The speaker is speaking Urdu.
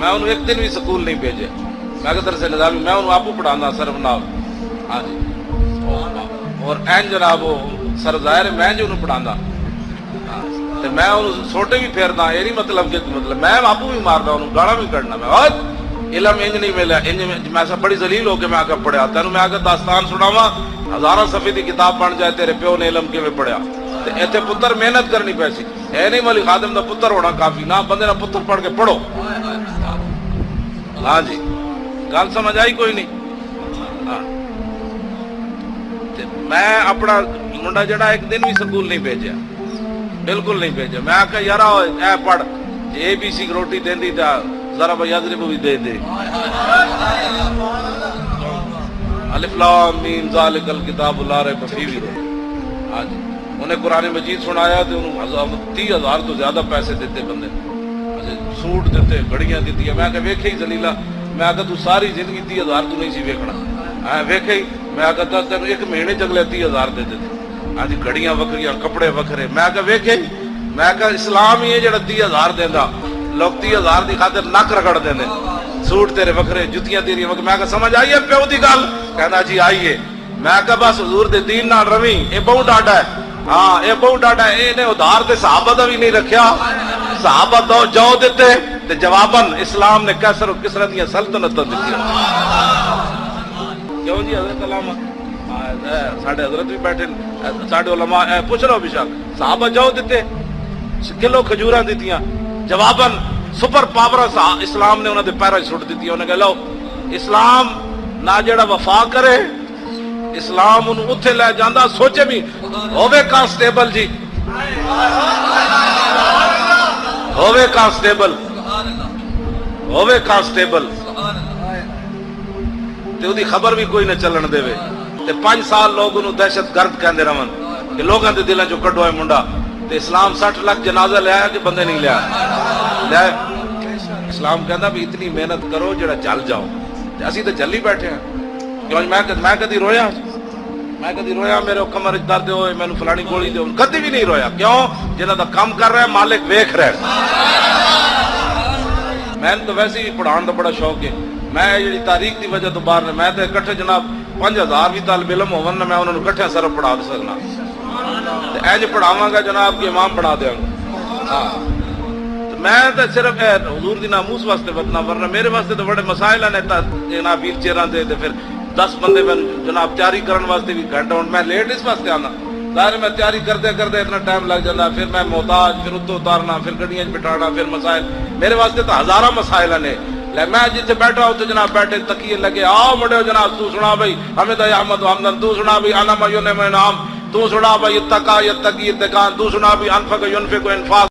میں انہوں ایک دن بھی سکول نہیں بھیجے. میں کہ درس نظامی میں انہوں آپ پڑھانا صرف نہ. ہاں جی. اور این جناب وہ سر ظاہر ہے میں جو انہوں پڑھانا تو میں انہوں سوٹے بھی پھیرنا. یہ نہیں مطلب کہ مطلب میں آپ بھی مارنا انہوں گاڑا بھی کرنا. میں علم انج نہیں ملا انج میں سب بڑی ذلیل ہو کے میں آگے پڑھیا. تینوں میں آگے داستان سناوا ہزارہ صفحے کی کتاب بن جائے تیرے پیو نے علم کے میں پڑھیا. ایتھے پتر محنت کرنی پیسی ہے نہیں ملک خادم دا پتر ہونا کافی نہ بندے نہ پتر پڑھ کے پڑھو. ہاں جی گل سمجھ آئی کوئی نہیں. ہاں میں اپنا منڈا جڑا ایک دن بھی سکول نہیں بھیجا بالکل نہیں بھیجا. میں آخیا یار اے پڑھ جی اے بی سی کی روٹی دینی تا ذرا بھائی یضرب بھی دے دے. الف لام میم ذالک الکتاب لا ریب فیہ. ہاں جی انہیں قرآن مجید سنایا تو انہوں 30,000 تو زیادہ پیسے دیتے بندے سوٹ دیتے گھڑیاں دیتی. میں کہ ویکھے ہی زلیلا میں کہ تو ساری زندگی 30,000 تو نہیں سی ویکھنا ویکھے ہی. میں کہ تین ایک مہینے چگلے 30,000 دے دیتے. ہاں جی گھڑیاں وکھریاں کپڑے وکھرے. میں کہ ویکھے ہی میں کہ اسلام ہی ہے جڑا 30,000 دینا. لوگ 30,000 دی خاطر نک رگڑ دینے سوٹ تیرے وکھرے جتیاں تیری وکھرے. میں کہ سمجھ آئی ہے پیو دی گل کہنا جی آئیے. میں کہ بس حضور دے دین نال رویں یہ بہت ڈاڈا ہے. ہاں یہ بہت ڈاڈا ہے. یہ ادھار تے صحابہ دا بھی نہیں رکھیا. صحابہ دو جو دیتے تے جواباً اسلام نے کیسر و کسرا دیا سلطنت دیتی. کیوں جی حضرت علامہ ساڈے حضرت بھی بیٹھے ساڈے علماء پوچھ رہا بے شک صحابہ جو دیتے کلو کھجوراں دیتیاں جواباً سپر پاور اسلام نے انہوں نے پیرا سٹ دیتی. انہیں کہ لو اسلام نہ جڑا وفا کرے اسلام انہوں اتھے لے جاندہ سوچے بھی ہووے کانسٹیبل جی ہووے کانسٹیبل تے دی خبر بھی کوئی نہ چلن دے وے تے 5 سال لوگ انہوں دہشت گرد کہندے رہن کہ لوگاں دے دلاں جو کڈو ہے منڈا. تے اسلام 60 لاکھ جنازہ لے آیا کہ بندے نہیں لے آیا. اسلام کہندا بھی اتنی محنت کرو جڑا جل جاؤ. اسی تے جلی بیٹھے ہیں. کیوں میں کدی رویا میرے کمر وچ درد ہوئے مینوں فلانی گولی دو کدی بھی نہیں رویا. کیوں جنہاں دا کام کر رہا ہے مالک ویکھ رہا ہے. میں تو ویسے ہی پڑھان دا بڑا شوق ہے. میں جڑی تاریخ دی وجہ تو باہر نے میں تے اکٹھے جناب 5,000 بھی طالب علم ہون میں انہاں نوں اکٹھے صرف پڑھا سکنا تے انج پڑھاواں گا جناب کہ امام بنا دیاں. ہاں میں تو صرف حضور دی ناموس واسطے ورنہ میرے واسطے تو بڑے مسائل ہیں جناب ویل چیئراں دے پھر 10 بندے میں جناب تیاری کرن واسطے بھی گھنٹہ میں لیٹ اس واسطے آنا. ظاہر میں تیاری کرتے اتنا ٹائم لگ جاتا. پھر میں محتاج پھر اتو اتارنا پھر گڈیاں بٹھانا پھر مسائل میرے واسطے تو ہزارہ مسائل نے. میں جتنے بیٹھا ہوں تو جناب بیٹھے تکیے لگے آؤ مڑے جناب تو سنا بھائی حمد احمد حمدن تو سنا بھی انا میون میں نام تو سنا بھائی اتقا یتقی اتقان تو سنا بھی انفق ينفق انفاق